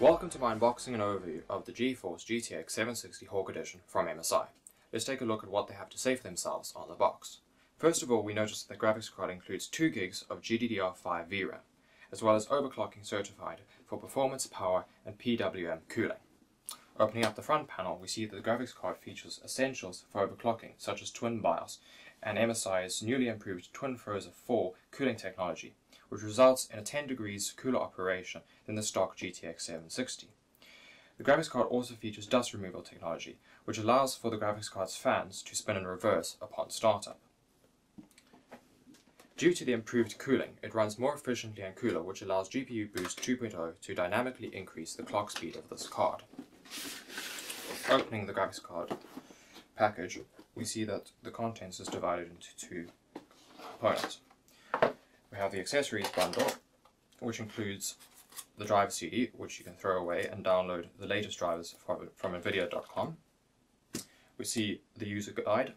Welcome to my unboxing and overview of the GeForce GTX 760 Hawk Edition from MSI. Let's take a look at what they have to say for themselves on the box. First of all, we notice that the graphics card includes 2 gigs of GDDR5 VRAM, as well as overclocking certified for performance, power and PWM cooling. Opening up the front panel, we see that the graphics card features essentials for overclocking such as Twin BIOS and MSI's newly improved TwiNFrozr IV cooling technology, which results in a 10 degrees cooler operation than the stock GTX 760. The graphics card also features dust removal technology, which allows for the graphics card's fans to spin in reverse upon startup. Due to the improved cooling, it runs more efficiently and cooler, which allows GPU Boost 2.0 to dynamically increase the clock speed of this card. Opening the graphics card package, we see that the contents is divided into 2 components. We have the accessories bundle, which includes the driver CD, which you can throw away and download the latest drivers from nvidia.com. We see the user guide.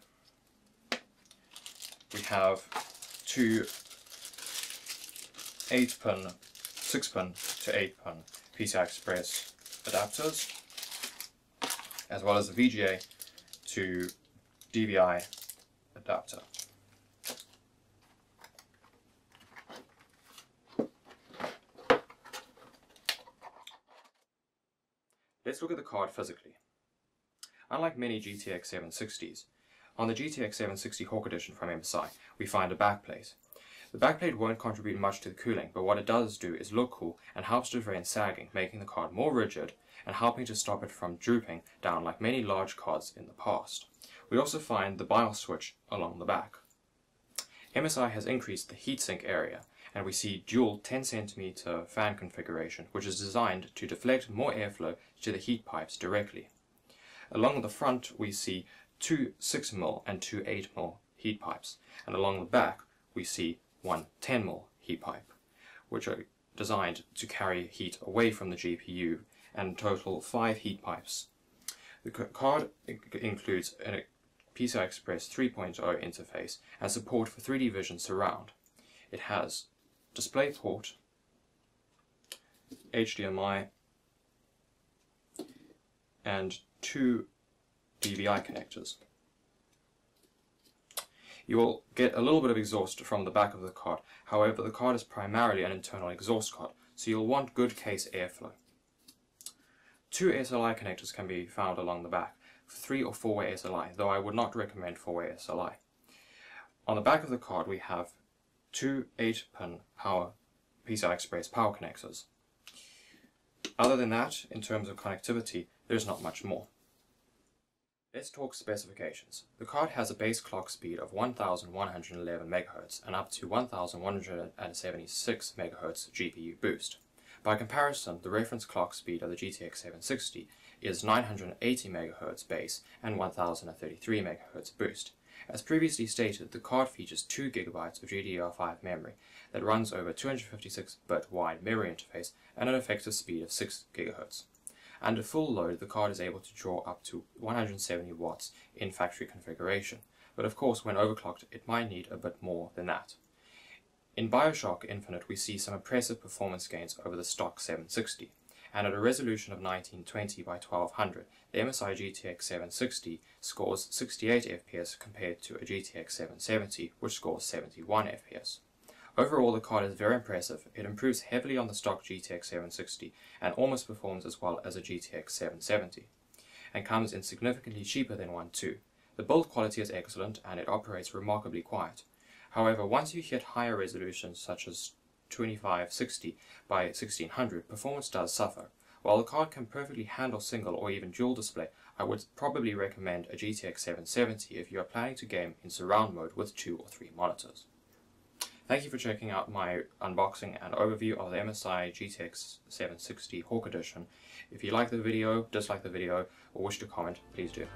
We have 2 8-pin, 6-pin to 8-pin PCI Express adapters, as well as the VGA to DVI adapter. Let's look at the card physically. Unlike many GTX 760s, on the GTX 760 Hawk Edition from MSI, we find a backplate. The backplate won't contribute much to the cooling, but what it does do is look cool and helps to prevent sagging, making the card more rigid and helping to stop it from drooping down like many large cards in the past. We also find the BIOS switch along the back. MSI has increased the heatsink area, and we see dual 10cm fan configuration, which is designed to deflect more airflow to the heat pipes directly. Along the front we see 2 6mm and 2 8mm heat pipes, and along the back we see 1 10mm heat pipe, which are designed to carry heat away from the GPU, and total 5 heat pipes. The card includes a PCI Express 3.0 interface and support for 3D Vision Surround. It has DisplayPort, HDMI, and 2 DVI connectors. You will get a little bit of exhaust from the back of the card, however the card is primarily an internal exhaust card, so you'll want good case airflow. 2 SLI connectors can be found along the back, 3 or 4-way SLI, though I would not recommend 4-way SLI. On the back of the card we have 2 8-pin power PCI Express power connectors. Other than that, in terms of connectivity, there's not much more. Let's talk specifications. The card has a base clock speed of 1111 MHz and up to 1176 MHz GPU boost. By comparison, the reference clock speed of the GTX 760 is 980 MHz base and 1033 MHz boost. As previously stated, the card features 2 GB of GDDR5 memory that runs over 256-bit wide memory interface and an effective speed of 6 GHz. Under full load, the card is able to draw up to 170 watts in factory configuration, but of course when overclocked it might need a bit more than that. In BioShock Infinite we see some impressive performance gains over the stock 760, and at a resolution of 1920 by 1200, the MSI GTX 760 scores 68 FPS compared to a GTX 770 which scores 71 FPS. Overall, the card is very impressive. It improves heavily on the stock GTX 760 and almost performs as well as a GTX 770, and comes in significantly cheaper than one too. The build quality is excellent and it operates remarkably quiet. However, once you hit higher resolutions such as 2560 by 1600, performance does suffer. While the card can perfectly handle single or even dual display, I would probably recommend a GTX 770 if you are planning to game in surround mode with 2 or 3 monitors. Thank you for checking out my unboxing and overview of the MSI GTX 760 Hawk Edition. If you like the video, dislike the video, or wish to comment, please do.